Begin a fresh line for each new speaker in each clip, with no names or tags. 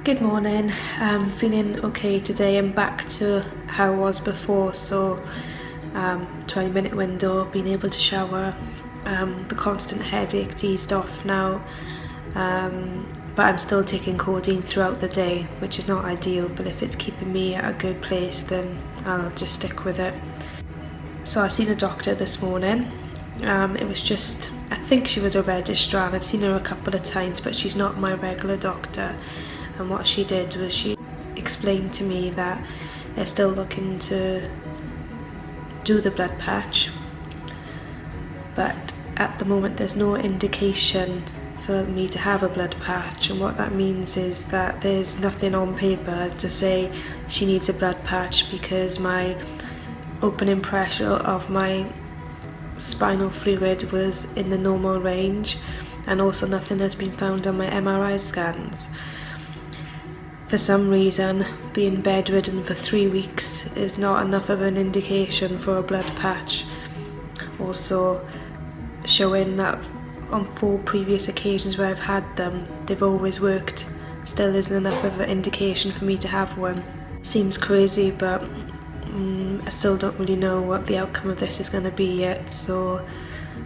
Good morning. I'm feeling okay today. I'm back to how I was before, so 20-minute window, being able to shower, the constant headache eased off now, but I'm still taking codeine throughout the day, which is not ideal, but if it's keeping me at a good place then I'll just stick with it. So I seen a doctor this morning. It was just, I think she was a registrar. I've seen her a couple of times, but she's not my regular doctor. And what she did was she explained to me that they're still looking to do the blood patch, but at the moment there's no indication for me to have a blood patch, and what that means is that there's nothing on paper to say she needs a blood patch because my opening pressure of my spinal fluid was in the normal range, and also nothing has been found on my MRI scans. For some reason, being bedridden for 3 weeks is not enough of an indication for a blood patch. Also, showing that on 4 previous occasions where I've had them, they've always worked, still isn't enough of an indication for me to have one. Seems crazy, but I still don't really know what the outcome of this is going to be yet, so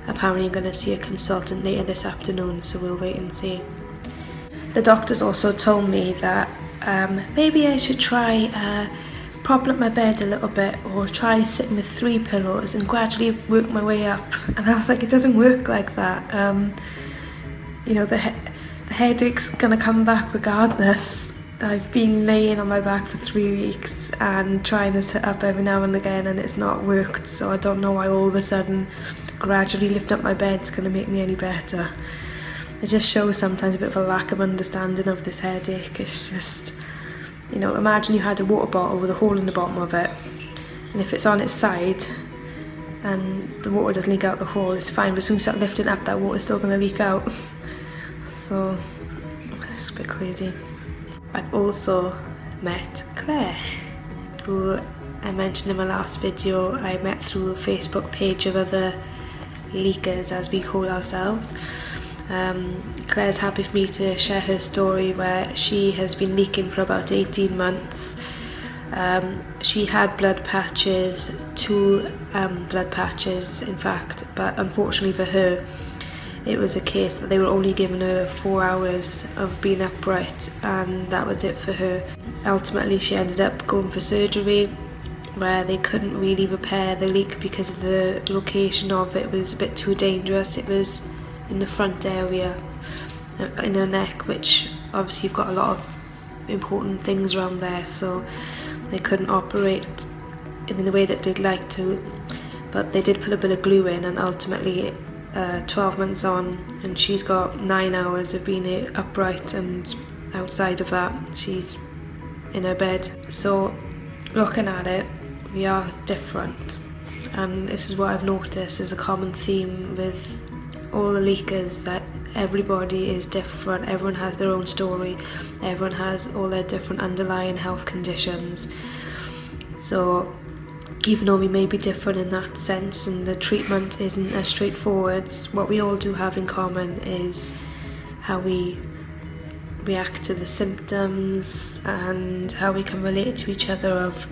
apparently I'm going to see a consultant later this afternoon, so we'll wait and see. The doctors also told me that maybe I should try propping up my bed a little bit, or try sitting with 3 pillows and gradually work my way up. And I was like, it doesn't work like that. You know, the headache's gonna come back regardless. I've been laying on my back for 3 weeks and trying to sit up every now and again, and it's not worked, so I don't know why all of a sudden gradually lifting up my bed's gonna make me any better. It just shows sometimes a bit of a lack of understanding of this headache. It's just, you know, imagine you had a water bottle with a hole in the bottom of it, and if it's on its side and the water doesn't leak out the hole, it's fine, but as soon as you start lifting up, that water's still going to leak out. So it's a bit crazy. I've also met Claire, who I mentioned in my last video. I met through a Facebook page of other leakers, as we call ourselves. Claire's happy for me to share her story, where she has been leaking for about 18 months. She had blood patches, 2 blood patches in fact, but unfortunately for her it was a case that they were only giving her 4 hours of being upright, and that was it for her. Ultimately she ended up going for surgery, where they couldn't really repair the leak because of the location of it. It was a bit too dangerous. It was in the front area in her neck, which obviously you've got a lot of important things around there, so they couldn't operate in the way that they'd like to, but they did put a bit of glue in, and ultimately 12 months on and she's got 9 hours of being upright, and outside of that she's in her bed. So looking at it, we are different, and this is what I've noticed as a common theme with all the leakers, that everybody is different, everyone has their own story, everyone has all their different underlying health conditions. So even though we may be different in that sense and the treatment isn't as straightforward, what we all do have in common is how we react to the symptoms and how we can relate to each other of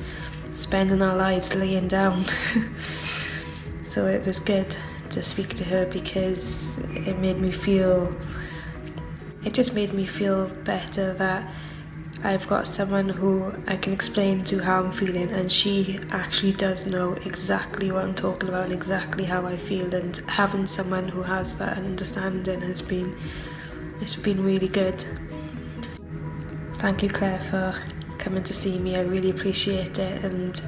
spending our lives laying down. So it was good to speak to her, because it just made me feel better that I've got someone who I can explain to how I'm feeling, and she actually does know exactly what I'm talking about and exactly how I feel, and having someone who has that understanding it's been really good. Thank you, Claire, for coming to see me. I really appreciate it, and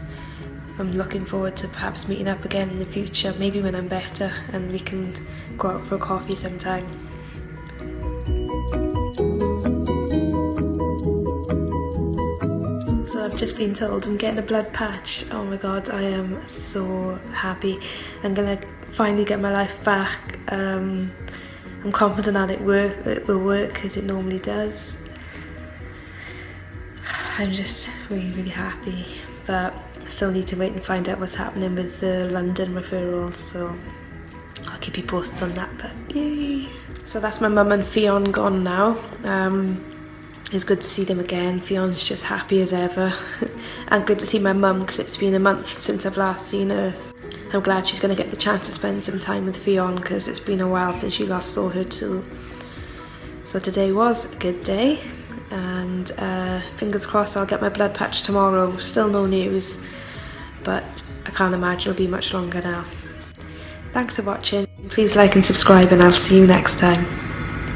I'm looking forward to perhaps meeting up again in the future, maybe when I'm better and we can go out for a coffee sometime. So I've just been told I'm getting a blood patch. Oh my god, I am so happy. I'm gonna finally get my life back. I'm confident that it will work as it normally does. I'm just really happy, but I still need to wait and find out what's happening with the London referral, so I'll keep you posted on that, but yay! So that's my mum and Fionn gone now. It's good to see them again. Fion's just happy as ever. And good to see my mum, because it's been a month since I've last seen her. I'm glad she's going to get the chance to spend some time with Fion, because it's been a while since she last saw her too. So today was a good day, and fingers crossed I'll get my blood patch tomorrow. Still no news, but I can't imagine it'll be much longer now. Thanks for watching. Please like and subscribe, and I'll see you next time.